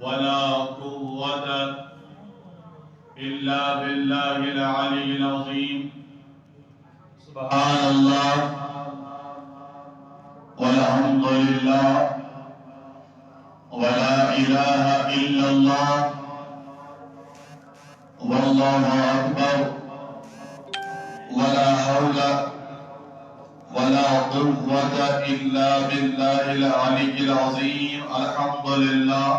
ولا قوة إلا بالله العلي العظيم. سبحان الله والحمد لله ولا إله إلا الله والله أكبر ولا حول ولا قوة إلا بالله العلي العظيم. الحمد لله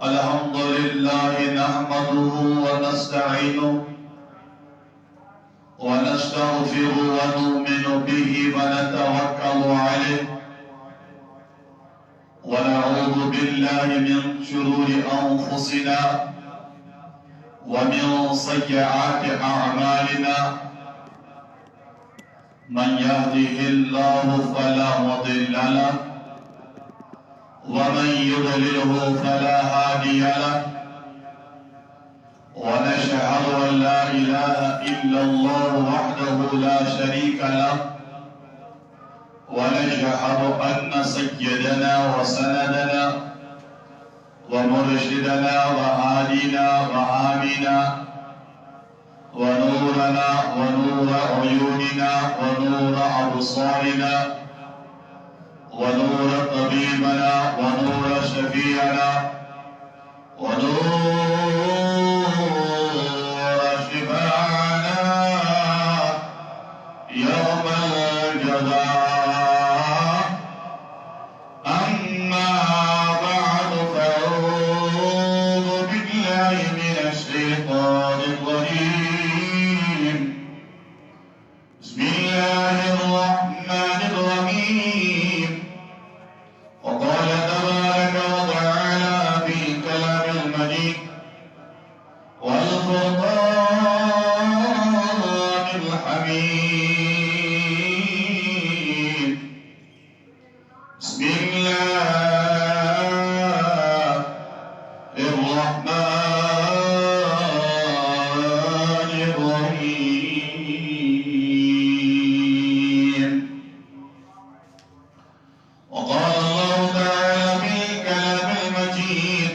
الحمد لله نحمده ونستعينه ونستغفره ونؤمن به ونتوكل عليه ونعوذ بالله من شرور أنفسنا ومن سيئات أعمالنا. من يهده الله فلا مضل له ومن يضلله فلا هادي له. ونشهد أن لا إله إلا الله وحده لا شريك له. ونشهد أن سيدنا وسندنا ومرشدنا وهادينا وآمنا ونورنا ونور عيوننا ونور أبصارنا ونور طبيبنا ونور شفيعنا ونور شفاعنا يوم الجزاء. أما بعد فأعوذ بالله من الشيطان الرجيم. بسم الله الرحمن الرحيم. وقال تبارك وتعالى في كلام المجيد والفرقان الحميد. بسم الله الرحمن الرحيم. وقال الله تعالى في كلام المجيد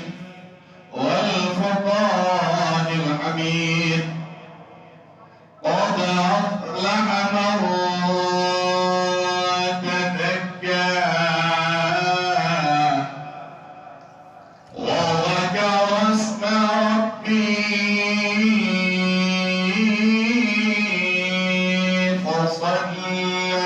والفرقان الحميد. قد أفلح من تزكى وذكر اسم ربه فصلى.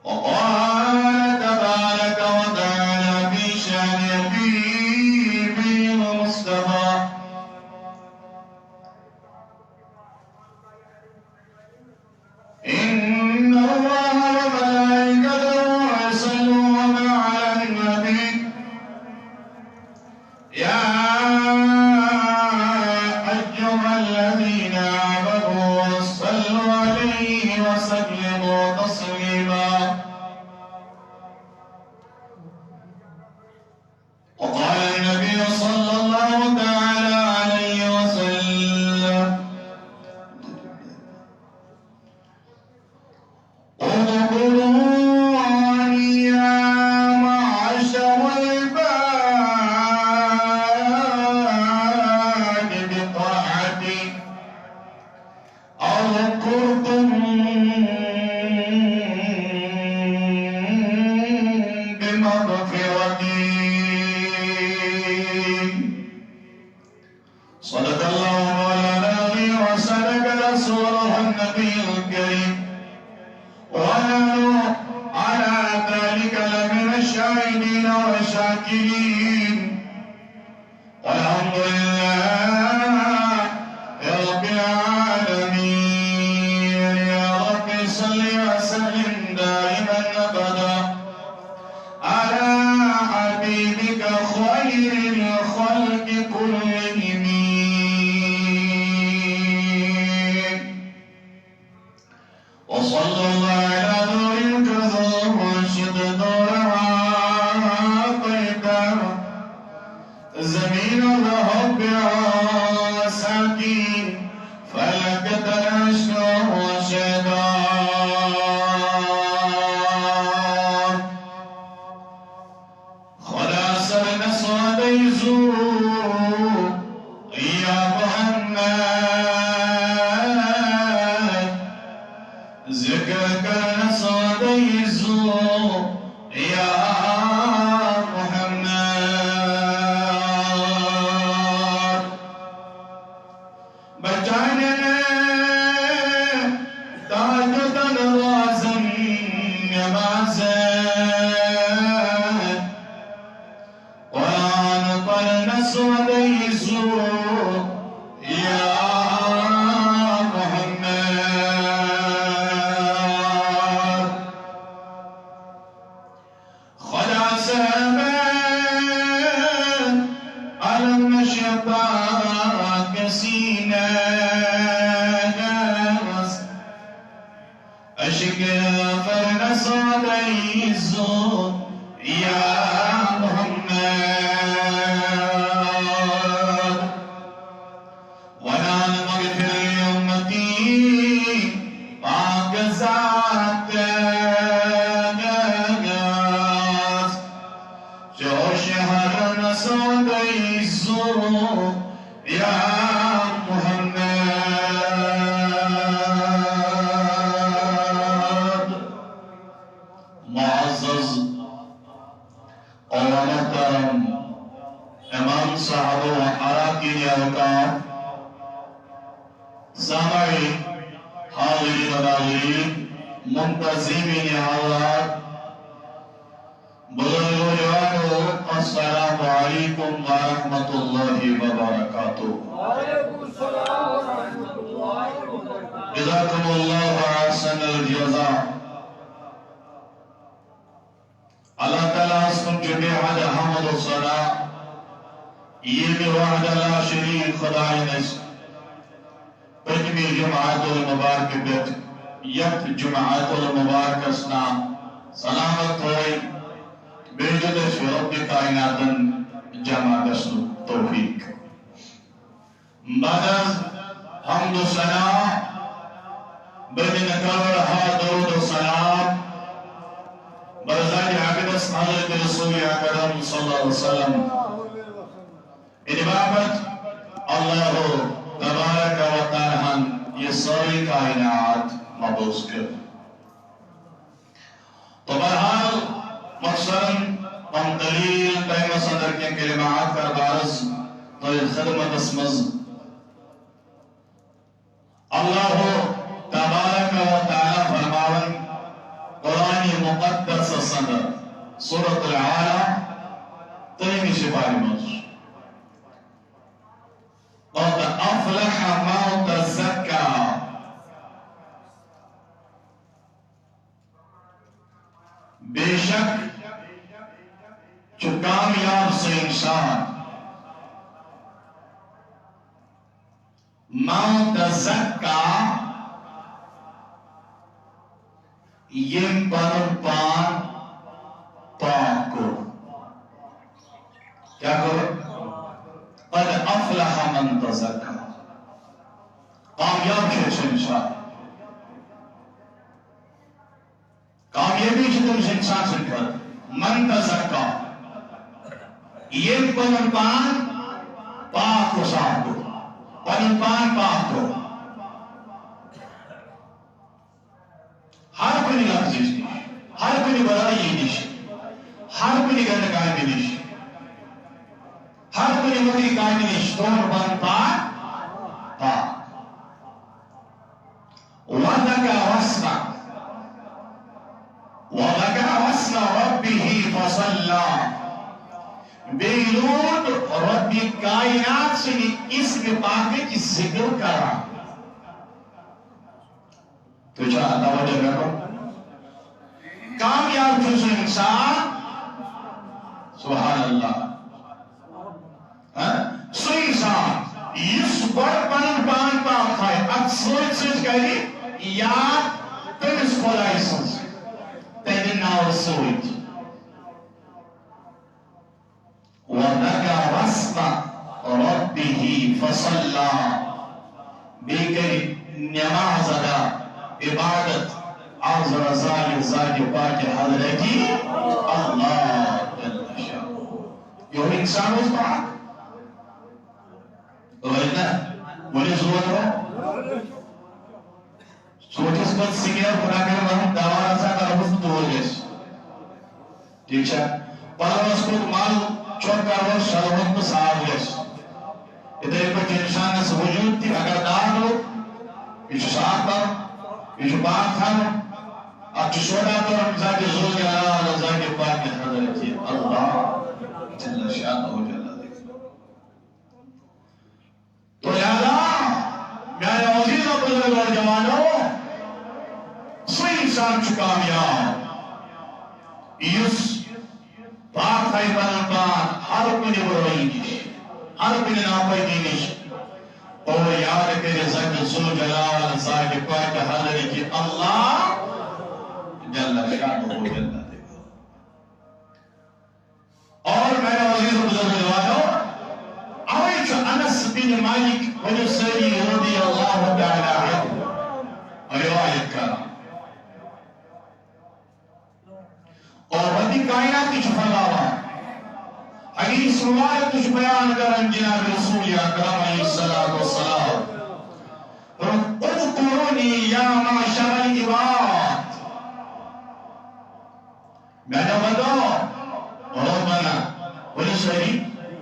وقال تبارك وتعالى في شأن حبيبه المصطفى. إن الله وملائكته يصلون على النبي يا أيها الذين آمنوا صلوا عليه وسلموا تسليما. وقال النبي صلى الله تعالى عليه وسلم اذكروني يا معشر العباد بطاعتي أذكركم بمغفرتي. صدق الله مولانا وصدق رسوله النبي الكريم ونحن على ذلك لمن الشاهدين والشاكرين. والحمد لله رب العالمين. يا رب صل وسلم دائما أبدا على حبيبك خير الخلق كلهم. وصلى الله على نور الكذوب وانشد نورها طيبا زمين الرب ساكين فلك تنشر وشاكين. ذکر کرنا سودے الزور یا محمد بچانے تاجد نوازن نمازن قرآن پڑھنا سودے الزور یا منتظمین حضرات السلام علیکم ورحمۃ اللہ وبرکاتہ. جزاکم اللہ احسن الجزاء. اللہ تعالیٰ اسم جبے حد حمد و صلاح یہ بھی وحد لا شریک خدای نس پتمی جماعت المبارک بیت یک جماعت المبارک اسنا سلامت ہوئی بیجد شرط کائناتن جمع دسل توفیق. بعد از حمد و ثنا بدن کور ها درود و سلام برزاج عقدس حضرت رسول اکرم صلی اللہ علیہ وسلم اتبابت اللہ تبارک و تعالی یہ ساری کائنات مبوس کر. تو بہرحال مقصد ہم دلیل ٹائم صدر کے کلمات کا بارز تو خدمت اسمز اللہ تبارک و تعالی فرماون قرآن مقدس صدر سورة العالى تیمی شفائی مجھ قد افلح من تزکا بے شک جو کامیاب سے انسان من تزکا یہ پان پاک کو کیا کرو قد افلح من تزکا کامیاب شخص انسان کامیابی شدر انسان سے کر من تزکا یہ پان پاک کو صاحب کو پان پاک کو ہر کوئی لفظ اس کی ہر کوئی برائی نیش ہر کوئی گندگائی نیش ہر کوئی مدی کائی نیش تون پان پاک وَذَكَرَ اسْمَ رَبِّهِ فَصَلَّى بیلود رب کائنات سے اسم پاک کی ذکر کرا. تو چاہتا توجہ کرو کامیاب جز انسان سبحان اللہ سو انسان اس بڑ پنن پان پاک ہے اکثر سوچ کری یاد تمس خدای سنس تیری ناو سوچ وَذَكَرَ اسْمَ رَبِّهِ فَصَلَّى بیکر نماز ادا عبادت عرض رضای ذات پاک حضرتی اللہ جل شاہ یہ انسان اس پاک وجدہ ولی زور ہو سوچس پت سنگر خدا کر ہم دعوان سا کربس دور گیس ٹھیک ہے پلوس کو مال چوک کربس شلوت کو صاحب گیس ادھر پر انسان اس وجود تھی اگر دار ہو یہ صاحب پر یہ بات تھا اب سودا تو رمضان کے زور جلال رضا کے پاک حضرت اللہ جل شان ہو جل تو لہذا میرے عزیز و بزرگ اور جوانوں سوئی انسان کامیاب اس پاک خیبر پاک ہر کنی بروئی نیش ہر کنی ناپائی نیش اور یاد کرے زد زل جلال رضا کے پاک حضرت اللہ جل شان ہو جل اور میرے عزیز و بزرگ جوانوں آئیچ انس بن مالک بن سری رضی اللہ تعالی عنہ روایت کرا اور بدی کائنات کی فرماوا حدیث روایت کچھ بیان کرن جناب رسول اکرم علیہ الصلوۃ والسلام اذکرونی یا معشر العباد میں نے بتاؤ اور بنا بنی سری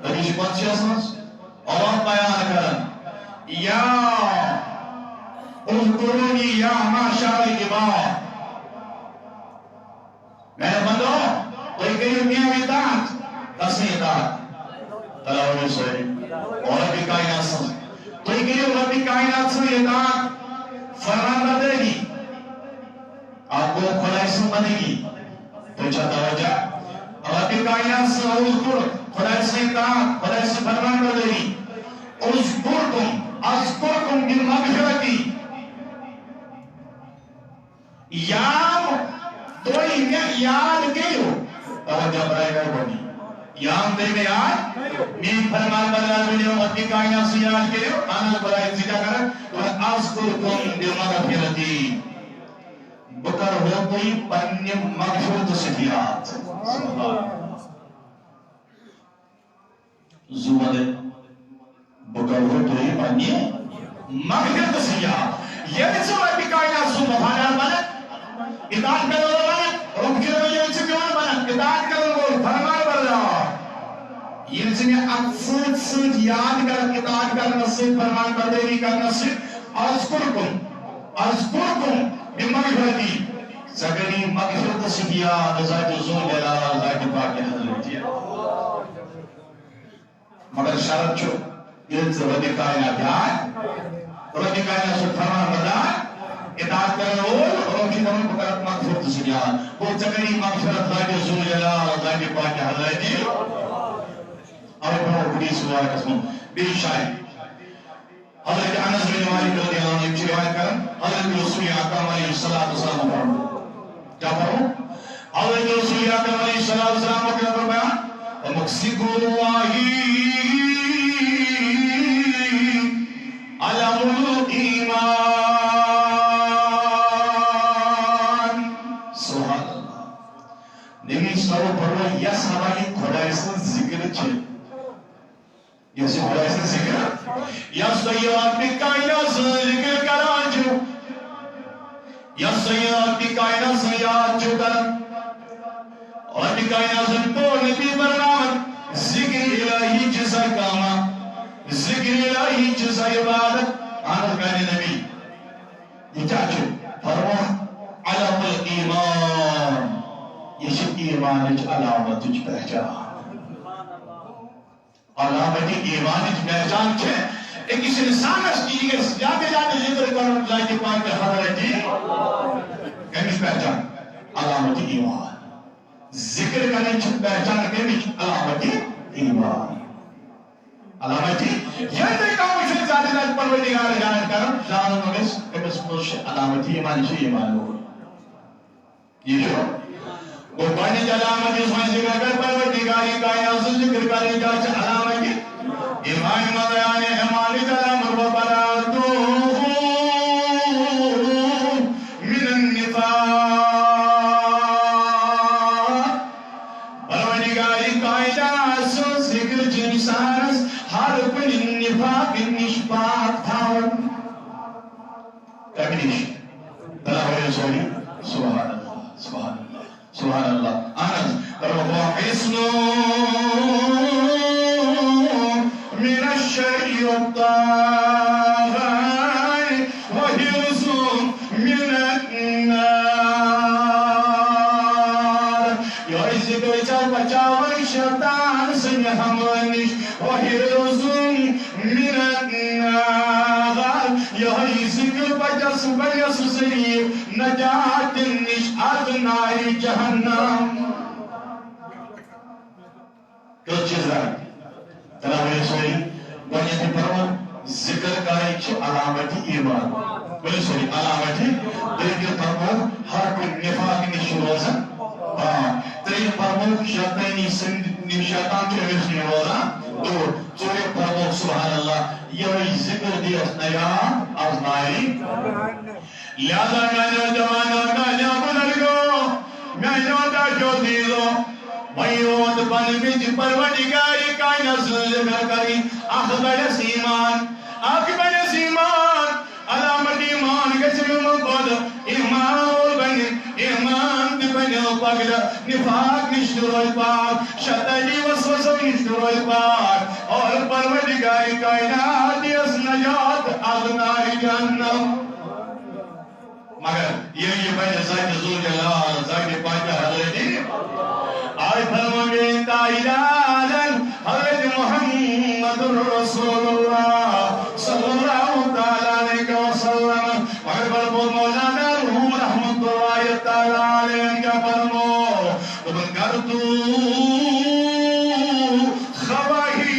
حدیث قدسی اسمس اور بیان کرن یا اذکرونی یا معشر العباد میں نے بندو کوئی کہیں میاں اطاعت کسی اطاعت تلاوی سوئی اور ربی کائنات سمجھ کوئی کہیں ربی کائنات سمجھ اطاعت فرمان بردے گی آپ کو خدای سمجھے گی تو چھا توجہ ربی کائنات سے اذکر خدای سے اطاعت خدای سے فرمان بردے گی اذکرکم بالمغفرتی یام دوئی میں یاد کیوں توجہ برائے گا بنی یام دے میں یاد میں فرمان بردار بنی امت کی کائنات سے یاد کیوں آنا برائے ذکر کرن اذکرکم بالمغفرتی بکر ہو کوئی پنی مغفرت صفیات زوبہ بکر ہو کوئی پنی مغفرت صفیات یہ بھی سو ربی کائنات سو مفادار بنا اطاعت کرو بنا رب کی روی ان سے کیوں بنا اطاعت کرو فرمان بردار یہ سے میں اکثر سوچ یاد کر اطاعت کرنا سے فرمان برداری کرنا سے اذکرکم بمغفرتی سگری مغفرت سکیا ذات زول جلال ذات پاک حضرت مگر شرط چھو یہ سے رب کائنات رب کائنات سے فرمان بردار اطاعت کرو اور کی تمام بکرت مغفرت سکیا وہ سگری مغفرت ذات زول جلال ذات پاک حضرت اور بہت حدیث ہوا قسم بے شاید حضرت انس بن مالک رضی اللہ عنہ کی روایت کرن حضرت رسول اکرم علیہ السلام فرمایا کیا فرمایا حضرت رسول اکرم علیہ السلام نے کیا فرمایا مقصد اللہ علم الایمان سبحان اللہ نبی سارو فرمایا یہ سارا خدا سے ذکر چھے یہ سے خدا سے ذکر یا سیاد بھی کائنات سے ذکر کران جو یا سیاد بھی کائنات سے یاد جو کرن اور بھی کائنات سے تو نبی برنامت ذکر الہی جزا کاما ذکر الہی جزا عبادت آنر کہنے نبی یہ چاچو فرما علم الایمان یہ شک ایمان اچھ علامت اچھ پہچان علامتی ایمان اچھ پہچان چھے ایک اس انسان اس کی جاتے جاتے ذکر کرو اللہ کے پاک کے حضرت جی کمیش پہچان علامتی ایمان ذکر کرنے چھت پہچان کمیش علامتی ایمان علامتی یہ دیکھا مجھے ذاتی ذات پروردگار جانت کرم جانو مگس کمیس مجھے علامتی ایمان چھے ایمان ہو یہ جو وہ پانی علامتی اس میں ذکر کر پروردگاری کائنات ذکر کرنے جاتے علامتی ایمان مدیان امانی جلم ربراتو من النفاق پروردگاری کائنات سے ذکر جنسانس ہر کل نفاق نشپاق تھا کبنیش سوري سبحان الله سبحان الله سبحان الله أنس وهو حصن من الشيطان وحرز من النار يعزك ويتبجاور الشيطان سنحمنش وحرز من النار يعزك ويتبجاور سنير نجات النشأة نار جهنم كل چیزیں جناب رسولی گوڑیتی پرو ذکر کرائی چھو علامتی ایمان بلی سوری علامتی دیکھر پرو ہر کوئی نفاق نشو روزن تریل پرو شیطانی شیطان کے امرسی روزن دور چوئے پرو سبحان اللہ یہ ذکر دیس نیا آزمائی لہذا میں نے جوانا میں نے بلگو میں نے دا جو دیدو وَيُوَدْ بَلْبِجْ پروردگار کائنات ذکر کری اخبر سیمان علامت ایمان گچم مباد ایمان بن ایمان بن پاک نفاق نشتروی پاک شتائی وسوسہ نشتروی پاک اور پروردگار کائنات اس نجات اغنار جہنم مگر یہ بین زائد زور جلال زائد پاک حضرتی آئی فرمانگے تائیدالا حضرت محمد رسول اللہ صلی اللہ علیہ وسلم وحر فرمو مولانا روح رحمت اللہ تعالیٰ علیہ کا فرمو تمن کرتو خواہی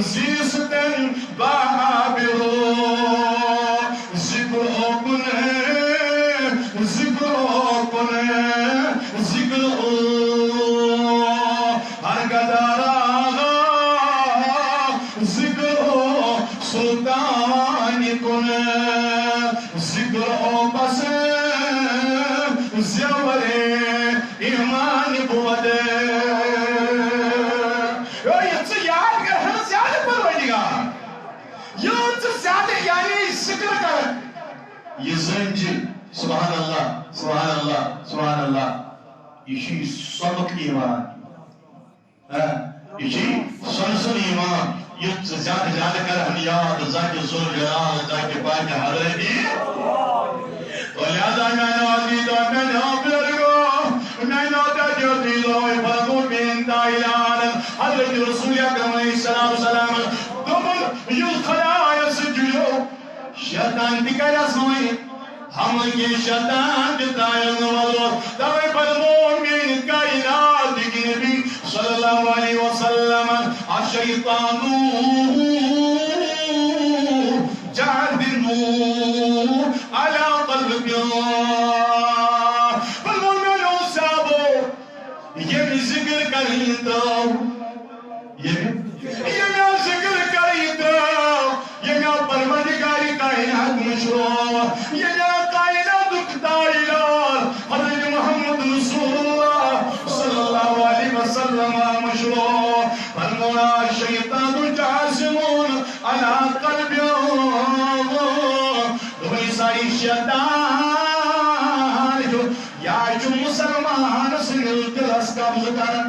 زیستن بابرو ذکر اوکنے ذکر اوکنے ذکر ہر گدارا ذکر سلطان کن ذکر بس زیور ایمان بود یہ سے یاد کر ہم زیادہ پروردگار یہ سے زیادہ یعنی ذکر کر یہ زنجی سبحان اللہ سبحان اللہ سبحان اللہ یہ صدق ایمان یہ سنسن ایمان یہ زیادہ زیادہ کر ہم یاد ذات ذل جلال ذات پاک حضرتی تو لہذا میں نوازی تو میں نوازی میں نوازی تو فرمو بین تائلان حضرت رسول اکرم علیہ السلام دمن یلخلایا سجلو شیطان دکھائی رسوئی ہم یہ شیطان دکھائی نوازو دوئی فرمو بین کائنات کی نبی صلی اللہ علیہ وسلم الشیطان جعل النور على قلبك فالمؤمن صابو یہ ذکر کریں تو یہ ذکر کریں تو یہ پروردگاری کائنات مشروع یہ کائنات تائلان حضرت محمد رسول اللہ صلی اللہ علیہ وسلم مشروع فرمونا الشیطان جاسمون على قلب دوئی ساری شیطان جو یا جو مسلمان سنل دلس قبض کرن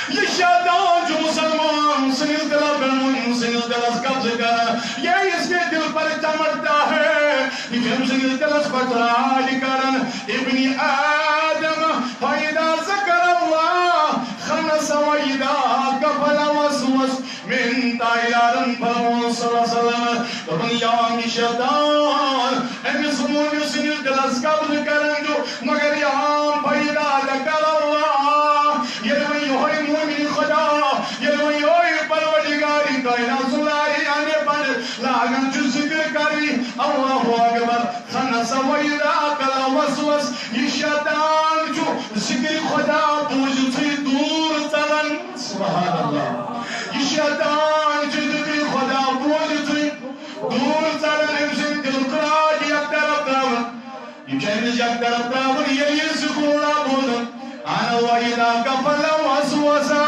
یہ شیطان جو مسلمان سنل دلس قبض کرن یہ اس کے دل پر چمٹتا ہے یہ سنل دلس پر راج کرن ابن آدم فائدہ ذکر اللہ خنس ویدہ کفل وسوس من تائلان فرمو صلی اللہ علیہ وسلم تمن یام شیطان امی سمون سنل دلس قبض کرن جو مگر یام فائدہ ذکر اللہ یہ ہوئی مومن خدا یہ ہوئی پروردگاری کائنات سلائی آنے پر لاغن جو ذکر کری اللہ اکبر خنس ویدہ کل وسوس یہ شیطان جو ذکر خدا بوجھ سے دور چلن سبحان اللہ یہ شیطان جو ذکر خدا بوجھ سے دور چلن امسن دل قرآن یک طرف داون یہ چہنز یک طرف داون یہ ذکر بودن آنا ویدہ کفل وسوسا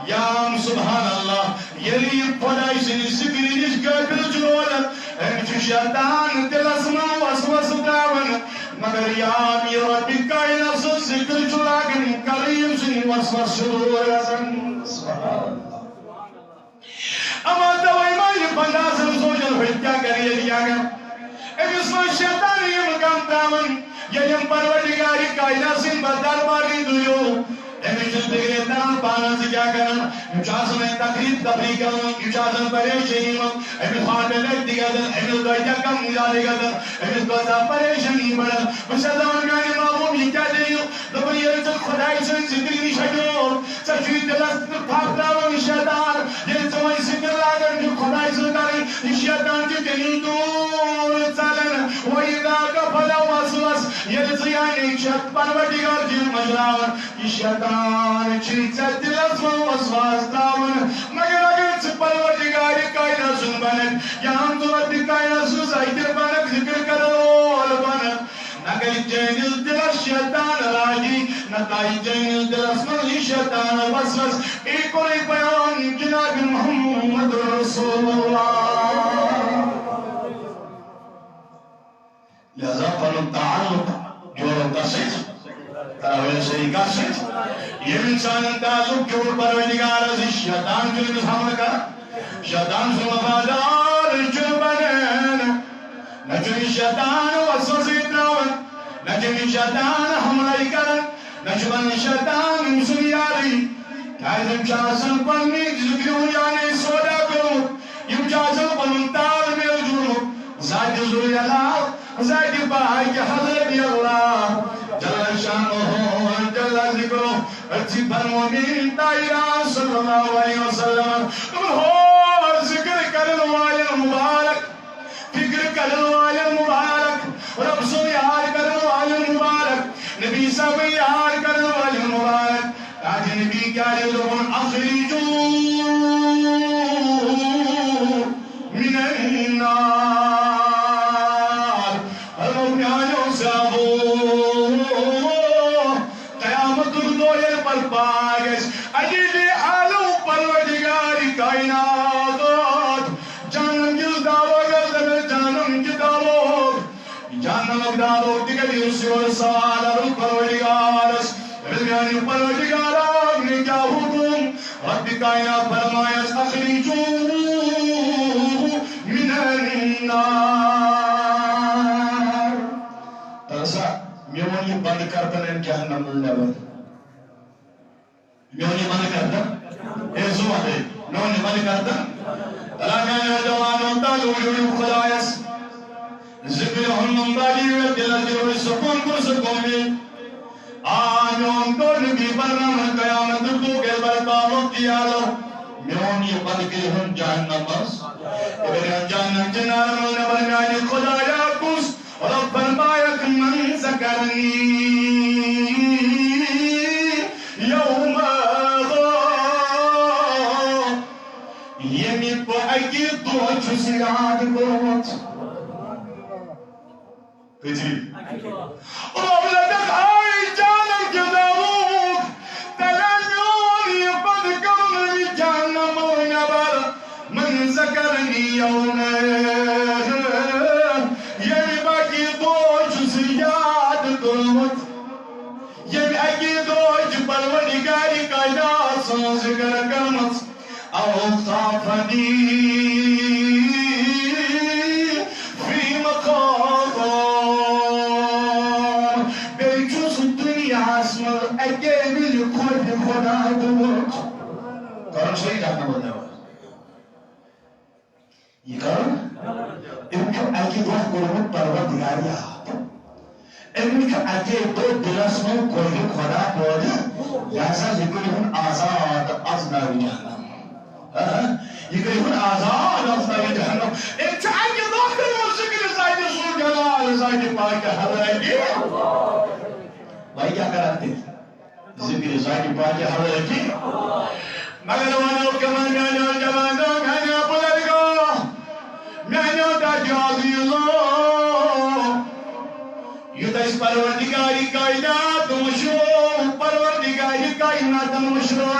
یام سبحان اللہ یلی خدای سنی ذکر نش گفل جرولت امچ شیطان دلس دلسمو وسوس داون مگر یا امیر ربی کائنات سن ذکر چلاگن کریم سن وسوس شروع رسن اما دوائی مائی بندہ سن سوچن ہوئی کیا کریے دیا گا امس من شیطان یم کم داون یم پروردگاری کائنات سن بدرباری دیو امس زندگی تمام پانس کیا کرنا امس میں تقریب تبلیغ کرنا امس پریشانی امس خاطر دیگر امس گیا کم مجالے گا امس گیا پریشانی بڑا مسلمان میانی معموم یہ کیا دیو دبر یہ خدای سن ذکر نہیں چھڑو سچوی دلس پاک داون شیطان یہ تمہیں ذکر لاگن جو خدای سن کریں شیطان جو دل دور چلن وَإِذَا كَفَلَ وَسْوَسْ يَلْزِيَانِ شَتْ پروردگار جن مجلاون یہ شیطان چیزت دلس وسواس داون مگر اگر چھ پروردگار کائنات سن بنک یا ہم تو رب کائنات سن ذکر بنک ذکر کرول بنک نگر جنل دلس شیطان راجی نتائی جنل دلس من شیطان وسوس ایک اور ایک بیان جناب محمد رسول اللہ لہذا فلن تعلق جوڑوں کا سیت تراویل شریکہ سیت یہ انسان تعلق جوڑ پروردگار عزیز شیطان جو حمل کر شیطان سے وفادار جو بنین نجمی شیطان وسوسی اتراون نجمی شیطان حملائی کرن نجمی شیطان مسلیاری تائزم چاسن پنی ذکریوں یعنی سودا کرو یم چاسن پنتال میں جوڑو زائد ذوری اللہ زائد بائی حضرت اللہ جل شانہ جل ذکرہ ارچی فرمومین تائرہ صلی اللہ علیہ وسلم ہو ذکر کرن والن مبارک فکر کرن والن مبارک رب سو یاد کرن والن مبارک نبی صاحب یاد کرن والن مبارک تاج نبی کیا لئے اخرجو من النار قیامت الدویر پر پاگش عجیل آلو پروردگاری کائنات جانم جل دعوی گردن جانم جل دعوی جانم اگدارو دیگر یوسی اور سوال ارو پروردگارس رضیانی پروردگار آگنے کیا حکم رب کائنات فرمایس اخریجو من النار میونی بند کردن ان جہنم النبت میونی بند کردن اے زوادے میونی بند کردن تلاکانی و جوانوں تالو جوڑی خدایس ذکر ہنم بالی و دل جوڑی سکون پر سکونی آمیون کو نبی برنم قیامت کو کے برکاوت دیا لو میونی بند کی ہن جہنم بس ابن جہنم جنار نبرنانی خدایا کس رب فرمایت من ذکرنی یوم یمی کو اکی دو چسی یاد کرت کچھلی رب لدک آئی جانم کے داوک تلنیونی قد کرنی جانم نبر من ذکرنی یوم پروردگاری کائنات سن ذکر کرمت اوقافنی فی مقام بیچوس دنیا اسمر اگے مل خود خدا دوت کرم صحیح جانا بولنے والا یہ کرم انکو اگے دو قرمت پروردگاری آپ انکو اگے دو دلسموں کوئی خدا پوری لہذا یکلیہن آزاد از نار جہنم یکلیہن آزاد از نار جہنم انچہ آئیے داخل و ذکر زائد رسول جلال زائد پاک حضرتی بھائی کیا کرتے ذکر زائد پاک حضرتی مگر وانو کمان میانو جوانو میانو بلرگو میانو دا جازی اللہ یہ دا اس پروردگاری کائنات مشروع پروردگاری کائنات مشروع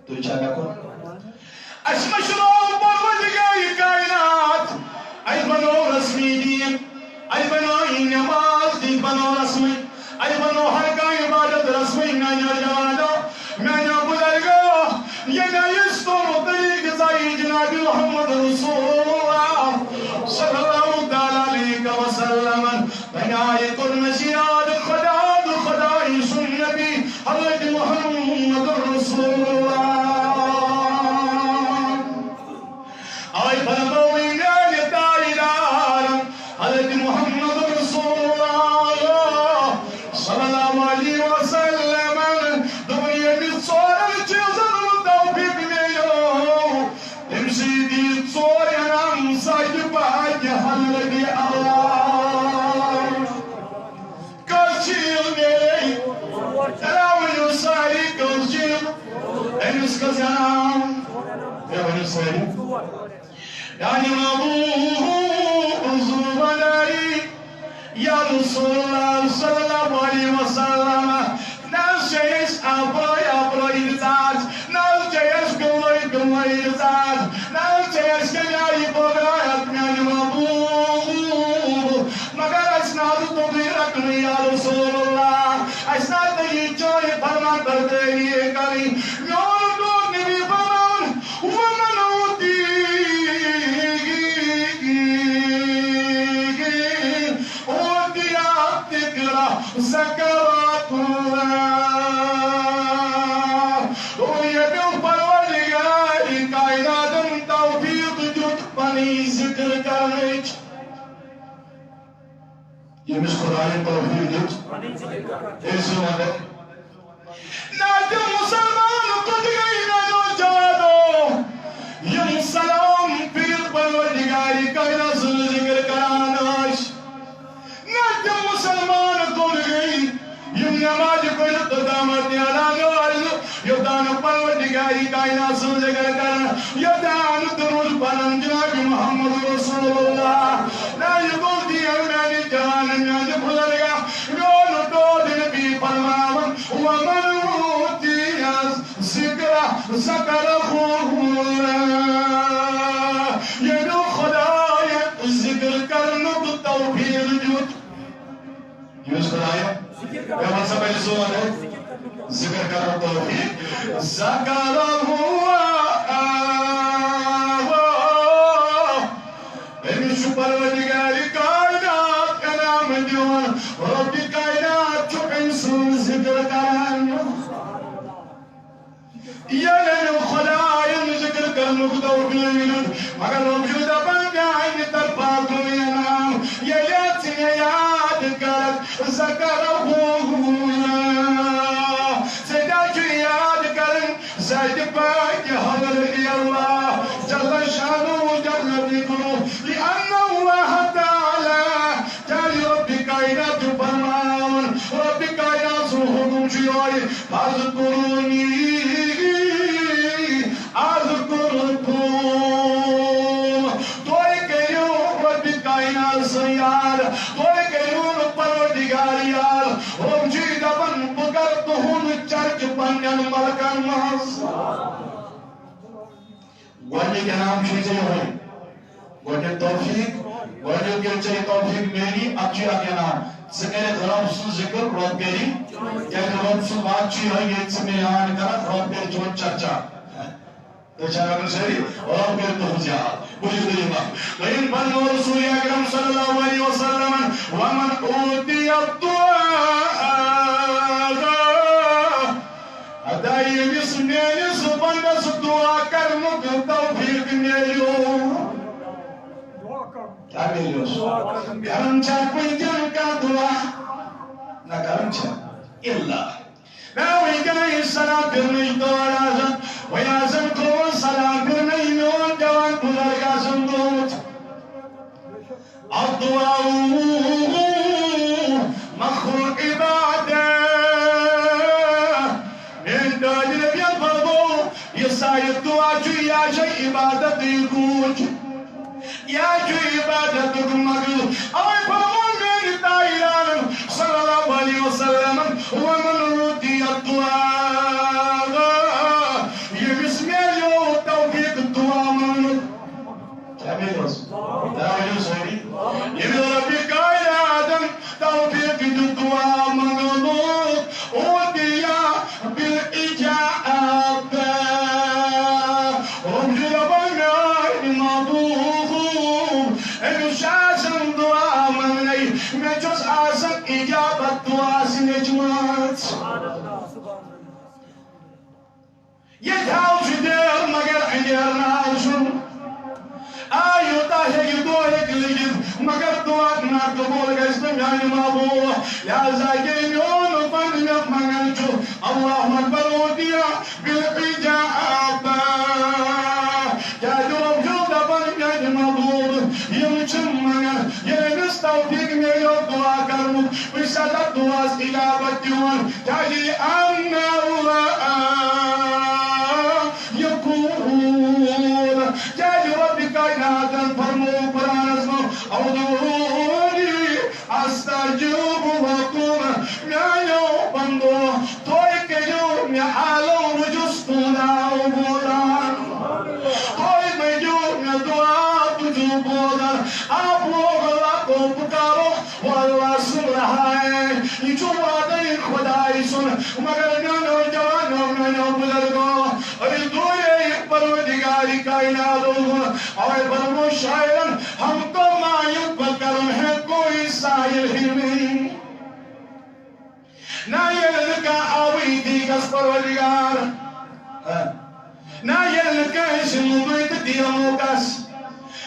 تو چاہتا کون اس مشروع پروردگاری کائنات اس پاک حضرت Allah kaç yıl gerek Teravih sari kaç yıl henüz kazanam henüz sari yani Abu Zubayr ya Resulullah sallallahu aleyhi ve sellem nasces abra irzat nasces gulay irzat nasces kayai bagayat yani Abu magar asnad to bhi rakhni ya Resulullah asnad ye joy farman karte ye kari yar to nabi farman wa manoti Zakaratullah O yedim parvardigari kainatın tevfik tutmanı zikr karniç Yemiş Kur'an'ın tevfik tut Esi vade Nadim Musalman kudgayna nojado Yem salam pir parvardigari kainatın zikr karniç Nadim Musalman نماز کوئی قدامت یادان یادان پروردگاری کائنات سے ذکر کر یادان درود پڑھن جناب محمد رسول اللہ لا یقول دی میں جان میں بھولیا یون تو دل بھی فرماون ومن اوتی ذکر ذکر یہ جو خدای ذکر کرنے کو توفیق دیت یہ خدای Memang sampai di soal zikir karo tauhid zakarahu Benim şu parvardigari kainat enam ediyor Rabbi kainat çok insan zikir karan Yalın khudayin zikir karnuk tauhid Magar mevcuda banga aynı tarfa duyanam Yayat yayad karat zakarahu Zaydi Pak Hazret Allah Jalla Şanu Jalla Dikru Lianna Allah Ta'ala Jali Rabbi kainat farman Rabbi kainat hukum ciyoy Azkuruni Azkurkum Doy keyo Rabbi kainat sayar Doy keyo Parvardigar yar Romci daban bugar tuhun Chark panyan malkan mas Wajib naam چیزیں ہوئی وجہ توفیق وجہ گرچہ توفیق میری اچھی آگے نام ذکر رب سن ذکر رب گری کیا رب سن بات چی ہے یہ سمیان کرا رب گری چون چرچا تو چاہاں کر سہری رب گری تو ہو جا مجھے دلی ماں لیکن بن رسول اکرم صلی اللہ علیہ وسلم ومن اوتی الدعاء ادائی بسم اللہ سبحانہ دعا کرنے کو توفیق ملیو کیا ملیو کرم چاہ کوئی جن کا دعا نہ کرم چاہ اللہ ناوی کنائی سلام کرنے دوار آزم ویازم کو سلام کرنے نون جوان کلر کا سندوت الدعاء مخلوق عبادت یہ دعا جو یا جو عبادت گوچ یا جو عبادت مگل اوہ فرمان میری تائیران صلی اللہ علیہ وسلم ومن روتی الدعا یہ بسم اللہ توفیق دعا من کیا میرے رسول دعوی سوری یہ ربی قائل آدم توفیق دعا من اوتیا بالإجابة إجابة دعاء سنجمات يدعو جدير مگر عجير ناشن آيو تاهي يدوهك لجد مگر دعاء ناقبول قسم يعني مابوه يا زاكين يوم فنجم مغنجو اللهم أكبر وديا بالإجابة يا جرب جلد فنجم مابوه مگر یہ توفیق میرے دعا کروں بسلا دعا استجابت دیون تاجی ان اللہ یقول تاجی رب کائنات فرمو قرآن اسمو اودونی استجوب وقوم میانو بندو توی کجو میعالو وجستونا وبودان توی مجو میدعا تجو بودان آپ لوگ اللہ کو پکارو وہ اللہ سن رہا ہے یہ جو وعدہ خدای سن مگر نانو جوانو نانو بزرگو ابھی دوئے پروردگاری کائنات اور برمو شاعرن ہم کو مایوب بکرم ہے کوئی سائل ہی نہیں نہ یہ لکا آوی دیگس پروردگار نہ یہ لکا اسم بیت دیموکس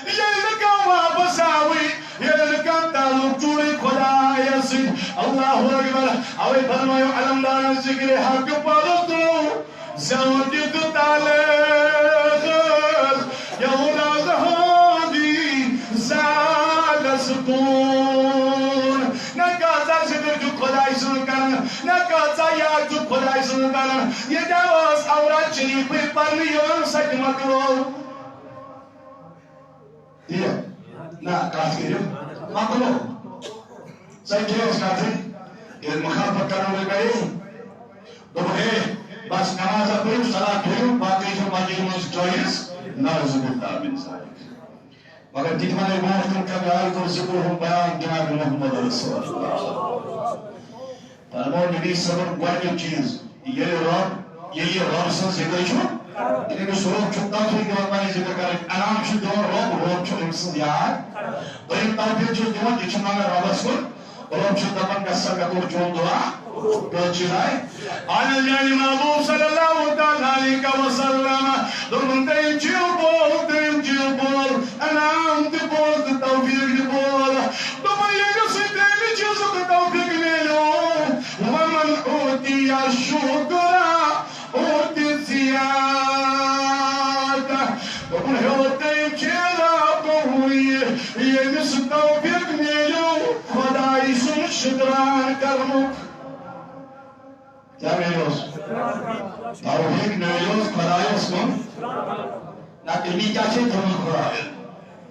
یہ لکا واپس آوی یہ لکا تعلق جوڑی خدا یسید اللہ اکبر آوی فرمائیو علمدان ذکر حق پڑھتو زودت تعلق یہودا زہادی زال سکون نہ کہتا ذکر جو خدای سن کرن نہ کہتا یاد جو خدای سن کرن یہ جواز اورات شریف پر لیون سچ مکرو یہ نا کاس کے جو مکرو سچ ہے اس کاتے یہ مخالفت کرنے گئے تو ہے بس نماز پڑھو صلاۃ پڑھو باقی جو مسجد میں جوائز نعوذ باللہ من ذلک مگر دیکھنے موقع کا بیان تو ذکر ہم بیان جناب محمد رسول اللہ فرمو نبی صبر گوڑی چیز یہ رب سے ذکر چھو انہیں بھی سروب چھتا تھوئی کہ وقتانی ذکر کریں انام چھو دون رب چھو امسن یاد تو ایک توفیق چھو دیون یہ چھو مانگا رب اسکر رب چھو دبن کا سکتور چون دعا دو چیزائے آنا جانی محبوب صلی اللہ علیہ وسلم درمن تیم چیو بول انام دی بول دی توفیق دی بول دمائی کسی تیمی چیزو دی توفیق میلو ومن اوتی الشکر اوتی زیادہ دمائی تیم چیزا کوئی یہ مس توفیق میلو خدای سن شکران کرمو کیا میلوس توفیق میلوس خدایوس کن نا کلمی کیا چھے تمہیں خدای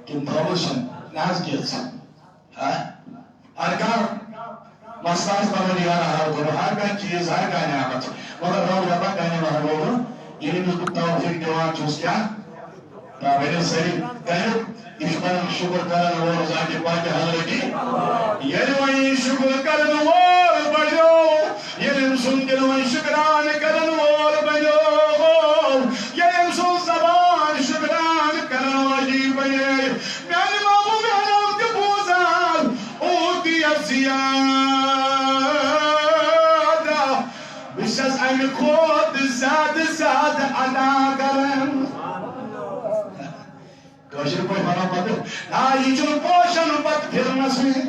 کن پروشن ناز کیلس ہر کار مستاز پروردگار ہر کرو ہر کا چیز ہر کا نعمت مگر رو ربا کہنے والا لوگ یہ بھی توفیق دیوان چوز کیا میرے صحیح کہنے اشبر شکر کرن وہ ذاتی پاک حضرتی یہ وہی شکر کرن وہ بجو یہ سن دل وہی شکران کرن وہ بجو یہ سن زبان شکران کرن وجی بجے میانی مامو محرم کے بوزان اوٹی افزیادہ بشس این خود زاد ادا کرن کوشر کوئی بنا پتر یہ چون پوشن پت پھرنس میں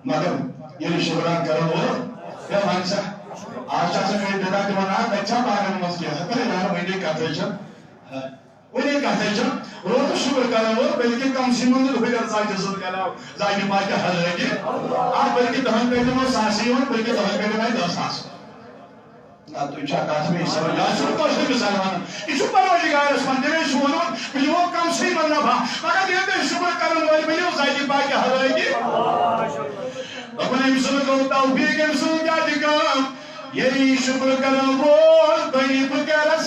مگر یہ شکران کرو کیا مانسا آج سے کوئی بیدا کہ منا بچہ باغن مز کیا ہے پہلے نارا ویڈی کہتے چھن ویڈی کہتے چھن روز شکر کرو بلکہ کم سیمون دل ہوئی ارزائی جزت کرو زائی پاک حل رہے آپ بلکہ دہن پیٹے میں سانسی ہوں بلکہ دہن پیٹے میں دس سانس تو اچھا کہتے میں اس طرح یا شروع کوشتے میں سلمان اسو پروردگار اسمان دیوے شونون بلیو کم سیمون نبھا مگر دیتے شکر کرو بلیو زائی پاک حل رہے اپنے امسل کو توفیق امسل کیا دکھام یہی شکر کرن بول طیب کرس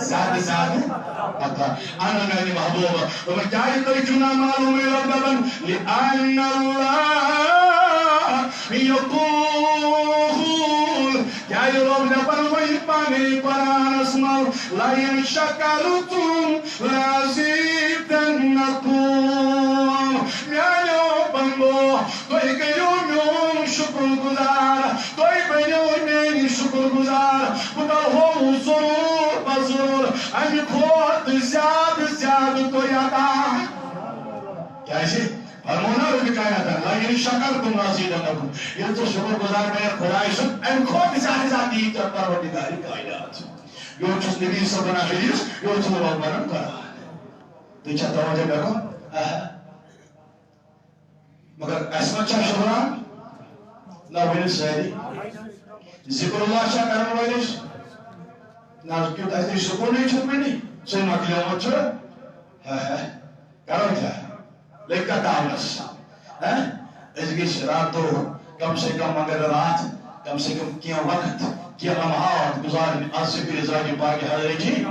زیادہ پتہ آنا میری محبوبہ تمہیں کیا کوئی چنا معلوم ہے ربن لئن اللہ یقول کیا یہ رب لبن وہی پانے قرآن اسمال لئن شکرتم لازیدنکم میانو بندو کوئی کیوں شکر گزار کوئی بینی شکر گزار بکر ہو ضرور بضرور امی خود زیاد تو یادا کیا ایسی فرمونا روی کائنات اللہ یعنی شکر تم رازیدنکم یہ تو شکر گزار میں خدای سن امی خود زیادی چرتا روی کائنات یو چس نبی صلی اللہ علیہ وسلم یو چس رب برم کرا تو چاہتا ہو جب دیکھو مگر اسمت چھا شبران نہ ونس ساری ذکر اللہ چھا کرن وٲلِس نہ کیُتھ اَسہِ نِش سکوٗنٕے چھُنہٕ وٕنہِ ژٕ مۄکلیومُت چھُ کرو کیٛاہ لٔگۍ کتھ تاونس أسۍ گٔژھۍ راتو کم سے کم مگر رات کم سے کم کینٛہہ وقت کینٛہہ لمحات گزارٕنۍ اَتھ ذکرِ ذاتِ پاکِ حضرتہِ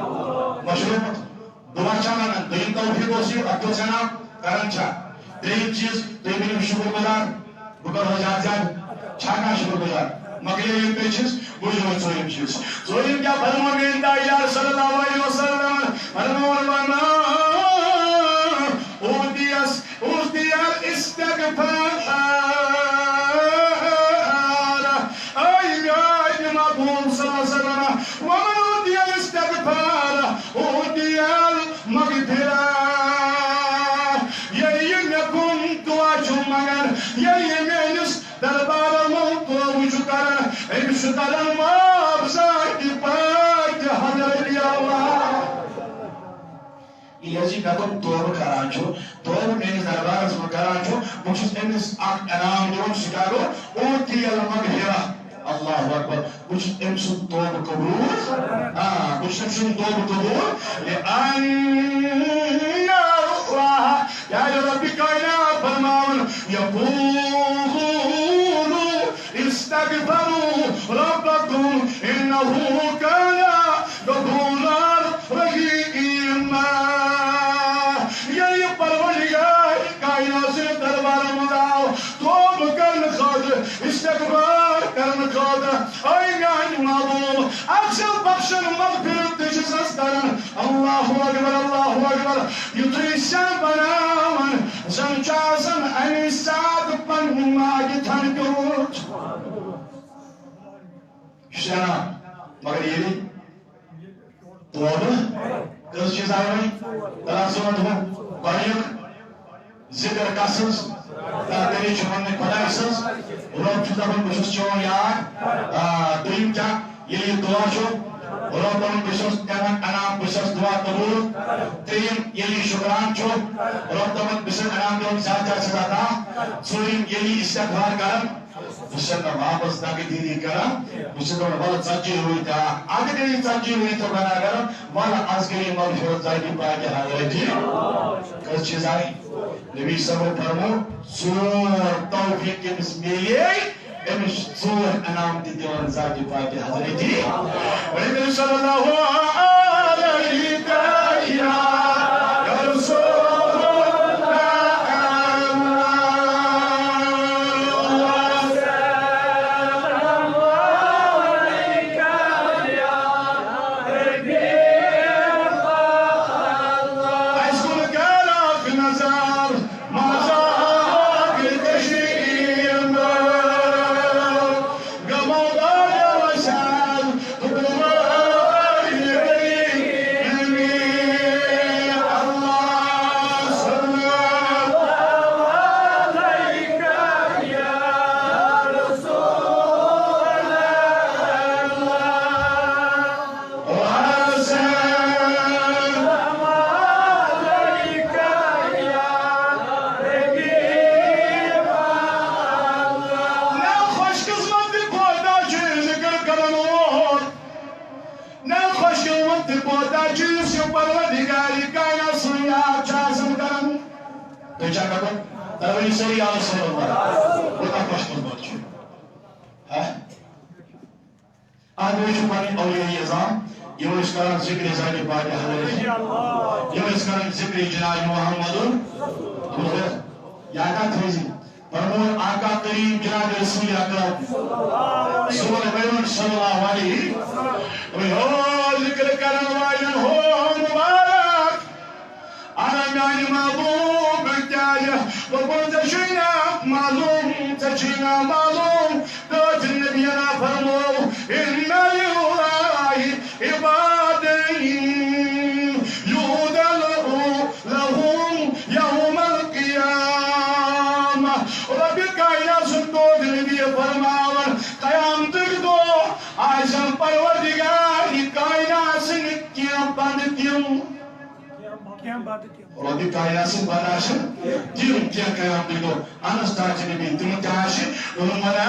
مشروٗعت دُعا چھا ونان دوٚیِم توفیٖق اوس یہِ اَتھ کیٛاہ اوس وَنان کران چھا ترٛیٚیِم چیٖز تُہۍ ؤنِو شُکر گُزار بہٕ کرو زیادٕ زیادٕ چھا کانٛہہ شُکر گُزار مۄکلے یِم پیچِس بوٗزِو ژوٗرِم چیٖز ژوٗرِم کیٛاہ فرمو میٛٲنۍ تاجدار صلی اللہ علیہ وسلم فرموُن اوٗتی الاستغفار اے میٛانہِ محبوٗب صلی اللہ علیہ وسلم ومن اوٗتی الاستغفار اوٗتی المغفرة ییٚلہِ یہِ مےٚ کُن دُعا چھُ منٛگان ییٚلہِ یہِ میٛٲنِس دربارس منٛز توبہٕ چھُ کران أمِس چھُ کران معاف ذاتِ پاکِ حضرتِ اللہ ییٚلہِ حظ یہِ مےٚ کُن توبہٕ کران چھُ توبہٕ میٛٲنِس دربارس منٛز کران چھُ بہٕ چھُس أمِس اکھ انعام دِوان سُہ کیٛاہ گوٚو اوٗتی المغفرة اللہ اکبر بہٕ چھُس أمۍ سُنٛد توبہٕ قبوٗل بہٕ چھُس أمۍ سُنٛد توبہٕ قبوٗل لِأَنَّ اللَّهَ یا ربِ کائنات فرماوان یقول استغفروا ربکم انه کان غفورا رحیما ییٚلہِ پروردگار کائنات سٕنٛدِس دربارس منٛز آو توبہٕ کرنہٕ خٲطرٕ استغفار کرنہٕ خٲطرٕ اے میٛانہِ محبوٗب اکثر بخشن مغفرت تہِ چھُسس کران اللہ اکبر یُتھُے سٮ۪ن بناوان زن چھُ آسان اَمہِ ساتہٕ پننہِ ماجہِ تھن پیوٚمُت یہِ چھُ وَنان مگر ییٚلہِ توبہٕ کٔژ چیٖز آیہِ وۄنۍ اللہ صٲبن دوٚپُن گۄڈنیُک ذِکر کتھ سٕنٛز تیٚلہِ چھُ وننہٕ خۄداے سٕنٛز رۄب چھُ دپان بہٕ چھُس چون یار دوٚیِم کیٛاہ ییٚلہِ یہِ دُعا چھُ رۄب دپان بہٕ چھُس دِوان انعام بہٕ چھُس دُعا قبوٗل ترٛیٚیِم ییٚلہِ یہِ شُکران چھُ رۄب دپان بہٕ چھُس انعام دِوان زیادٕ زیادٕ سزا عطا ژوٗرِم ییٚلہِ یہِ استغفار کران بہٕ چھُس نہٕ واپس دگہٕ کران بہٕ چھُس دپان وَلہٕ ژتجی ؤری اگر یہِ ژتجی ؤری تہِ گۄناہ کران وَلہٕ از گٔیے مغفرت ذاتِ پاکِ حضرتہِ کٔژ چیٖز آیہِ نبی صٲبو فرموو ژور توفیٖق ییٚمِس میلے أمِس چھِ ژور انعام تہِ دِوان ذاتِ پاکِ حضرتہِ ؤنِو صلی اللہ علیہ یا رسول Rodi kayası banaşın, diyorum ki kayam diyor. Anastasini bintim taşı, onun bana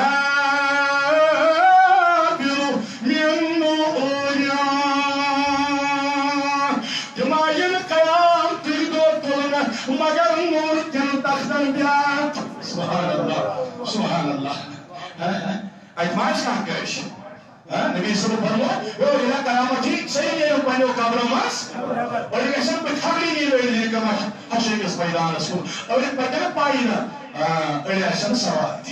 bir minnu oya. Cemayin kayam diyor toluna, magar nur can taksan biat. Subhanallah, Subhanallah. Aytmaz kankaş. Nabi sallallahu alaihi wasallam, "Ila kalamati sayyi yang banyak kabramas." Oleh kerana berkali ni oleh kerana hasil kesepayaan Rasul. Oleh kerana paina, oleh kerana sawat.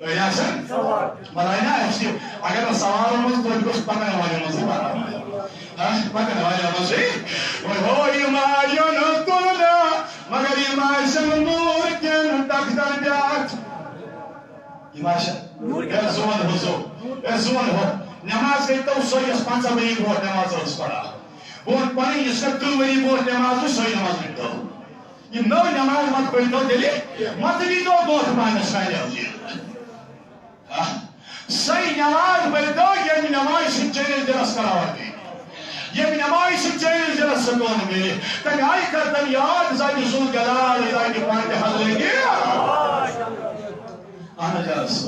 Oleh kerana malaikat mesti agar sawarumuz tu terus pakai wajah mesti pakai wajah mesti. Oh imayan tulna, magar imayan nur yang tak terjat. Imayan. Zaman huzur. Zaman ho. Namaz kita usai sepanjang hari buat namaz harus pada. Buat paling iskat tu hari buat namaz tu usai namaz kita. Ini no namaz mat perlu jadi. Mat ini do buat mana saya jadi. Say namaz perlu yang namaz sejauh jelas karawati. Yang namaz sejauh jelas sekon ini. Tapi ayat kata yad zadi sul jalal zadi pandai hal lagi. Ana jelas.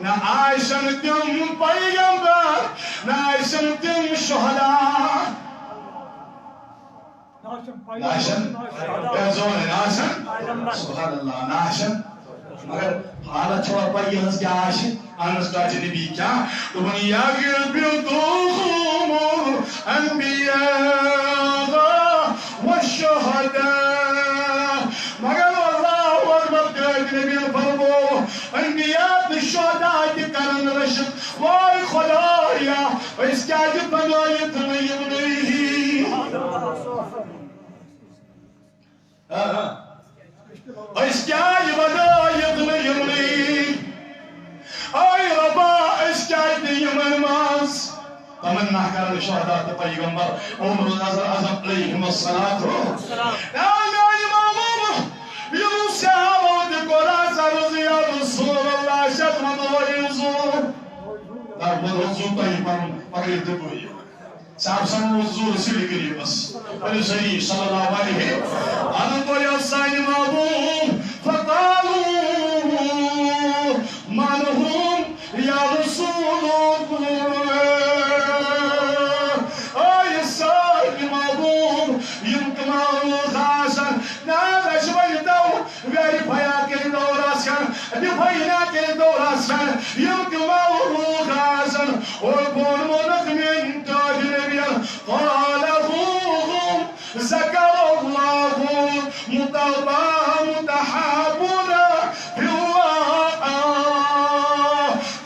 na aishan tum paygambar na aishan tum shuhada na aishan yazon na aishan subhanallah na aishan magar halat chhod payyas ke aishan anas ka nabi kya to bani yagir bil dukhum anbiya wa shuhada magar allah akbar nabi farmo anbiya الشهداء كان رشد واي خدايا واسكاجب بنايت يمنيه اسكاجب بنايت يمنيه اي ربا اسكاجب يمن ماس تمنى كان الشهداء پیغمبر عمر النظر اعظم عليهم الصلاه والسلام الوضوء طيب مرة يدبوي سام سام الوضوء سيري كريمس النبي صلى الله عليه أنا قول يا سيدي مابوم فقالوا ما لهم يا رسول الله أي سيدي مابوم يمكن ما هو خاصا نادا شوي دو غير بيا كل دوراسكن بيا كل دوراسكن يمكن ما هو ويكون منك من تاج النبي قال أبوهم ذكر الله مطلبا متحابنا في الله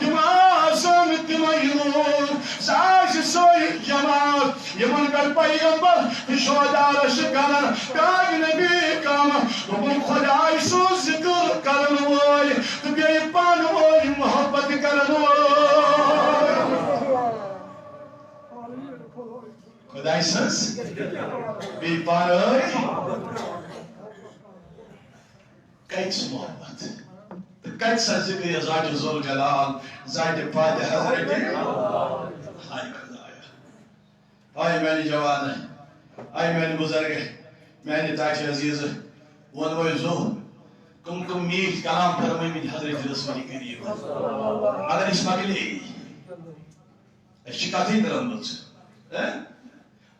كما سمت ميلون سعاش سوي جماعة يمن قلب پیغمبر في شهداء شكرا تاج نبي كاما ومن خدا يسوع ذكر كرنوي تبي بانوي محبت كرنوي خدایسız bir paray kaç muhabbet kaç sazı ya zat-ı zul celal zat-ı Fatih Hazreti hay khudaya ay meni jawan ay meni buzarg meni taş aziz wan wayzo kum mir kalam farmay min Hazreti Rasul Karim agar ismagili şikati dalamız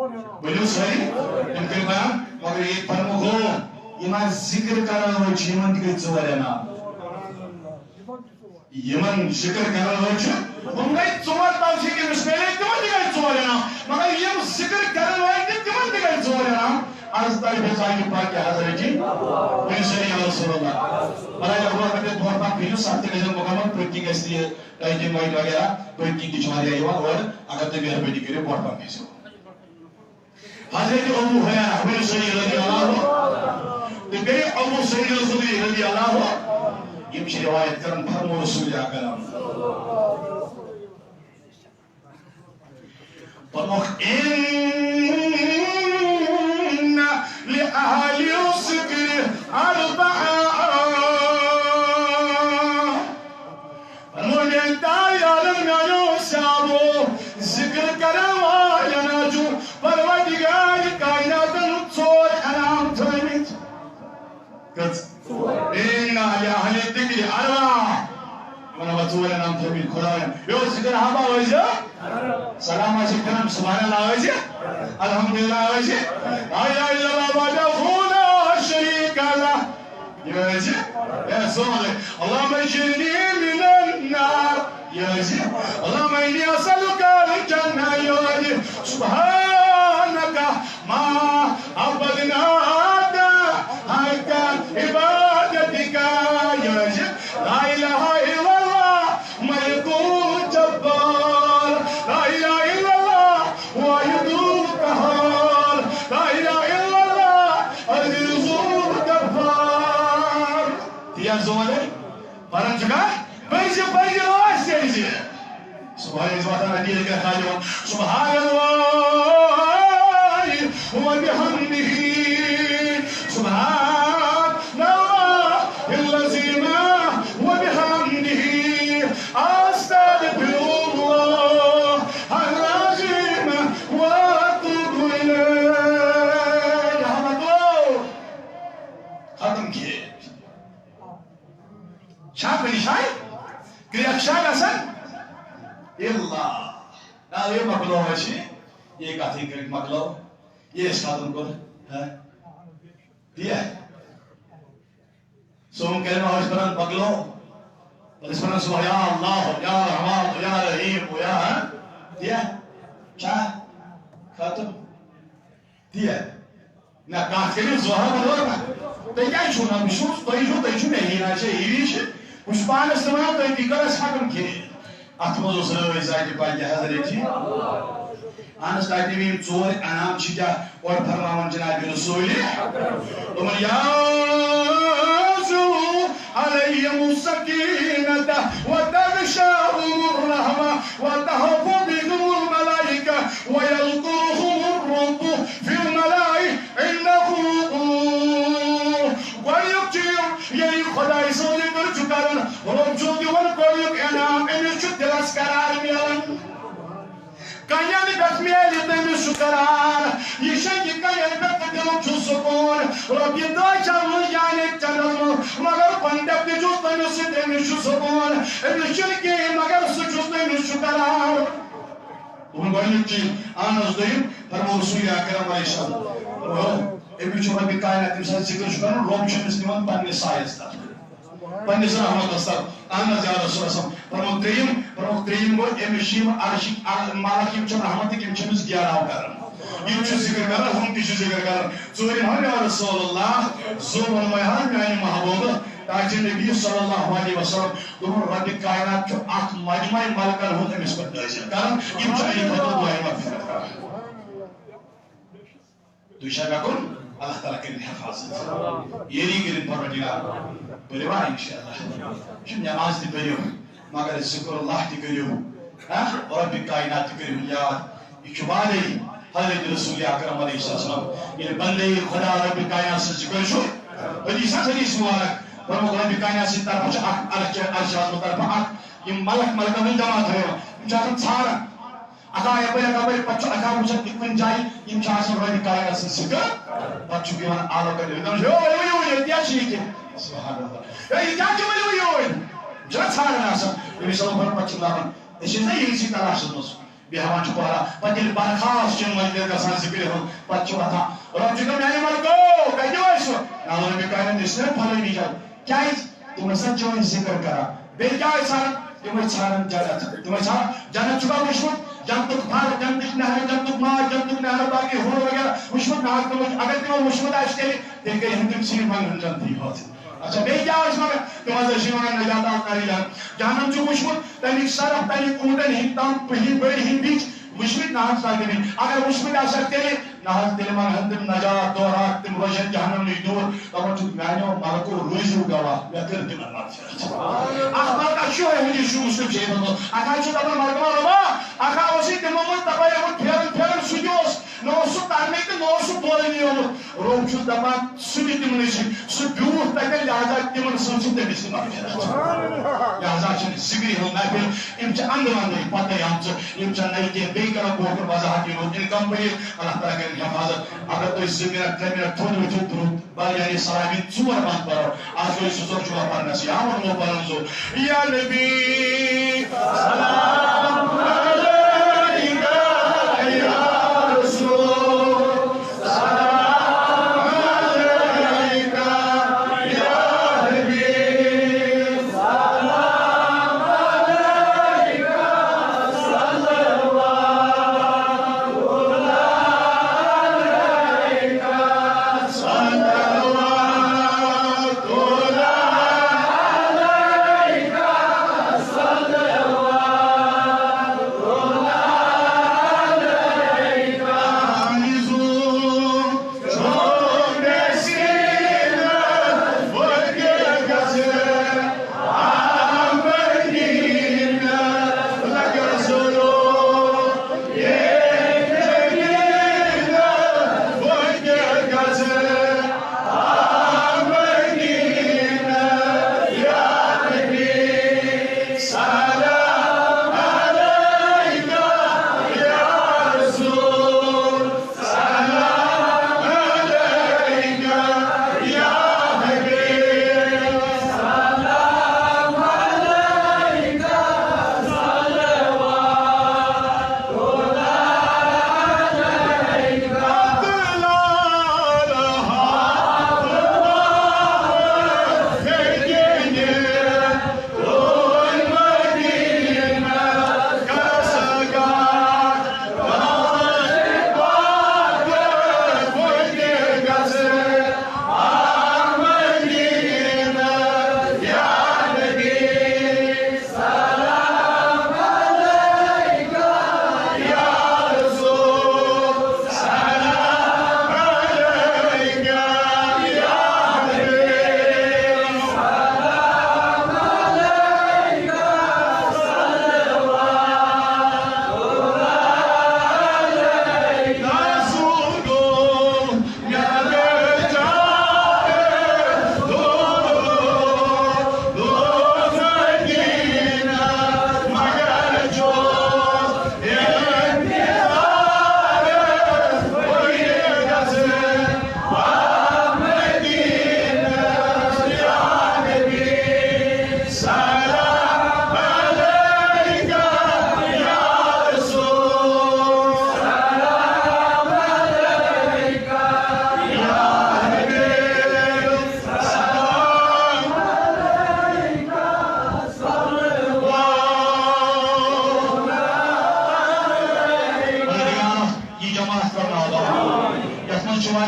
بولو ساری تم بیان مگر یہ فرمو گو یمن ذکر کران وچ یمن تہ گئی ژور انعام یمن ذکر کران وچ ہم گئی ژور توثیق مشمل تمن تہ گئی ژور انعام مگر یم ذکر کران وچ تمن تہ گئی ژور انعام عرض طالب حسائی پاک حضرت جی بولو ساری یا رسول اللہ برائے اللہ کرتے دور پاک بھیجو ساتھ کے نظر مکمل پرٹنگ اس لیے ٹائٹنگ وائٹ وغیرہ پرٹنگ کی چھواری آئی اور اگر تو میرا بیٹی کرے بور پاک بھیجو حضرت ابو حیان بولو ساری رضی اللہ تو گئے ابو سعید الخدری رضی اللہ یہ بھی روایت کرن فرمو رسول اکرم فرمو لأهل الذكر أربعة المؤمن تعالى لم يسابو ذكر كلام يناجو پروردگار کائنات صور انعام تھوئیت کت إن لأهل الذكر أربعة وانا بطول انعام تھوئیت خداوين یو ذکر ہابا ویسا سلام علیکم سبحان اللہ ویسا الحمدللہ ویسا لا الہ الا اللہ وحدہ لا شریک لہ یہ ویسا یا سوالے اللہم اجرنی من النار یہ ویسا اللہم انی اسألک الجنہ یہ ویسا سبحانک ما عبدناک حق عبادتک یہ ویسا لا الہ الا اللہ ملک جبار لا الہ الا اللہ واحد قہار لا الہ الا اللہ عزیز غفار تیا زوالے پرن چکا بیجی راس تیجی سبحان اللہ دیل کر خالیون سبحان اللہ و بحمدہ سبحان اللہ العظیم و بحمدہ استغفر اللہ العظیم و اتوب الیہ ختم کیے شاہ بنی شاہ گریک شاہ گسن اللہ نا یہ مکلو ہے یہ کہتی کرک مکلو یہ اس ختم کو دیا ہے سوم کلمہ ہوش پرن مکلو اس پرن سو یا اللہ یا رحمان یا رحیم یا دیا شاہ ختم دیا نا کہت کریم زوہا بدور نا تو کیا چھونا بشوز تو ایشو نہیں نا چھے ایویش کچھ پان استعمال تو انتقال اس حکم کیے اتموز اسلام ازائی پاکی حضرت جی آنس کہتے ہیں چور انعام چھجا اور فرماون جناب رسولی تمہر یازو علیہم السکینت وتغشاهم الرحمہ وتحفظهم الملائکہ ویلقرهم الرب فی الملائی انہو گوڑیوک یہی خدای سولی کر چکارن رب جو دیون گوڑیوک انعام امیش چو دلس قرار میلن کائنی بیت میلی تیمیش چو قرار یہ شکی کائنی بیت دلم چو سکون رب یہ دا چاہو یعنی چنل مگر پندب دی جو تیمیش تیمیش چو سکون امیش چلکی مگر سچو تیمیش چو قرار تمہیں گوڑیوک کی آنز دیم فرمو رسول اکرم علیہ السلام امیش چو ربی کائنات تیمیش ذکر شکرن رب چنس دیون پانی سائز دا پنی سر احمد استاد آنز یا رسول اللہ فرمو تریم گو امیشیم عرشی مالکیم چن رحمت کیم چنس گیارہ کرن یہ چو ذکر کرن ہم تیشو ذکر کرن چورین ہم یا رسول اللہ زومن میہان میانی محبوب تاج نبی صلی اللہ علیہ وسلم دور رب کائنات چو آخ مجمع مالکن ہوں امیس پر درجہ کرن یہ چاہیے خطر دعائی مغفرت کرن دوشہ کا کن اللہ تعالیٰ کریں حفاظت یہ نہیں کریں پروردگار بریوہ انشاءاللہ شن نماز دی پڑھیو مگر ذکر اللہ دی کریو رب کائنات دی کریو یاد یہ چبالے حضرت رسول اکرم علیہ السلام یہ بندے خدا رب کائنات سے ذکر شو حدیث حدیث مبارک فرمو رب کائنات سے طرف ارشاد مطرف حق یہ ملک من جماعت ہے چاہتا چھارا اکا یا بھئی اکا بھئی پچھو اکا مجھے کن جائی یم چاہتا رب کائنات سے ذکر پچھو بیوان آلو کر دے یہ دیا چیئے سبحان اللہ یہ کیا کیا ملو یہ جا چھارا ناسا یہ صلی اللہ علیہ وسلم پچھو لاغن اس نے یہ سی تلاش سنس بیہوان چھ پہرا پتہ برخاست چھ مجلس گژھان ذکر ہُنٛد پتہٕ چھِ وۄتھان رۄب چھُ دپان میانہِ ملکو کتہِ ٲسوٕ نالو نبی کامٮ۪ن ٲسۍ نہ فلٲنی جایہِ کیازِ تِم ٲسۍ نہ چٲنۍ ذکر کران بیٚیہِ کیٛاہ ٲسۍ ژھانڈان تِم ٲسۍ ژھانڈان جنت تِم ٲسۍ ژھانڈان جنت چھُکھا وٕچھمُت جنتُک پھل جنتٕچ نہرٕ جنتُک ماز جنتُک نہرٕ باقٕے ہُر وغیرہ وٕچھمُت نہ حظ تِمو اگر تِمو وٕچھمُت آسہِ تیٚلہِ گٔے ہم تِم ژھٕنۍ منٛگان جنتی حٲصِل اچھا بیٚیہِ کیٛاہ ٲسۍ منٛگان تِم حظ ٲسۍ ونان نجات آکاری جہنم چھُ وٕچھمُت تَمیُک سرف تَمیُک اوٗنٹن ہٕنٛدۍ تام بٔڑۍ ہٕنٛدۍ بِچ وٕچھمٕتۍ نہ حظ ساقِبی اگر وٕچھمٕتۍ آسَکھ تیٚلہِ نہ حظ تیٚلہِ منٛگہن تِم نجات دورات تِم روزن جہنم نِش دوٗر دپان چھُکھ میانیو ملکو روٗزِو گواہ مےٚ کٔر تِمن مغفرت اکھ ملکہ چھُ حدیث چھُ مسلم شریفس منٛز اکھ حظ چھُ دپان ملکہٕ رۄبا اکھ اوسُے تِمو منٛز تپٲرۍ آمُت پھیرن پھیرن سُہ تہِ اوس نہ اوس سُہ ترنٕے تہٕ نہ اوس سُہ بولنٕے آمُت روب چھُس دپان سُہ تہِ تِمنٕے سۭتۍ سُہ بیوٗٹھ تتٮ۪ن لہذا تِمن سۭتۍ چھِ تٔمِس تہِ مغفرت لہذا چھِ ذِکرِ ہٕنٛز محفل یِم چھِ انٛدٕ ونٛدٕے پتہٕ آمژٕ یِم چھِ نَیہِ کینٛہہ بیٚیہِ کرو برونٛہہ کُن وضاحت یِمو اِنکمپلیٖٹ اللہ تعالیٰ کرِ حفاظت اگر تُہۍ 2 منٹ 3 منٹ تھوٚد ؤتھِو درود باریانی سلامی 4 بند پرو آج گٔے 2 چھُوا پرنس یا ووٚنمو پرن سُہ یا نبی سلام علیکہ یا رسول سلام علیکہ یا حبیب سلام علیکہ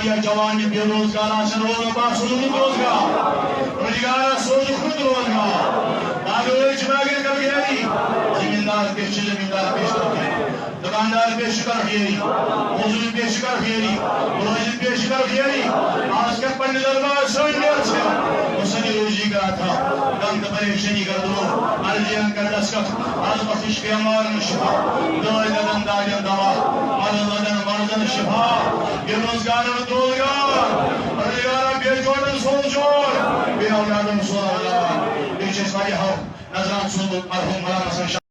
صلی جوان بے روزگار روزگار روزگار سوچ خود روزگار زمیندار پیش زمیندار پیش دکاندار پیش کر پھیری موزوری پیش کر پھیری ملازم پیش کر پھیری آج کل پنڈ دربار سوئنڈر سے مسئلہ روزی کا تھا گند پریشانی کر دو عرضیان کر دسکت آج بخش بیمار شفا دوائی لدن داجن دوا مرض لدن مرضن شفا بے روزگار روزگار روزگار بے جوڑن سول جوڑ بے اولادن سول اولاد بیچ اس والی ہو نظران سول مرحوم مولانا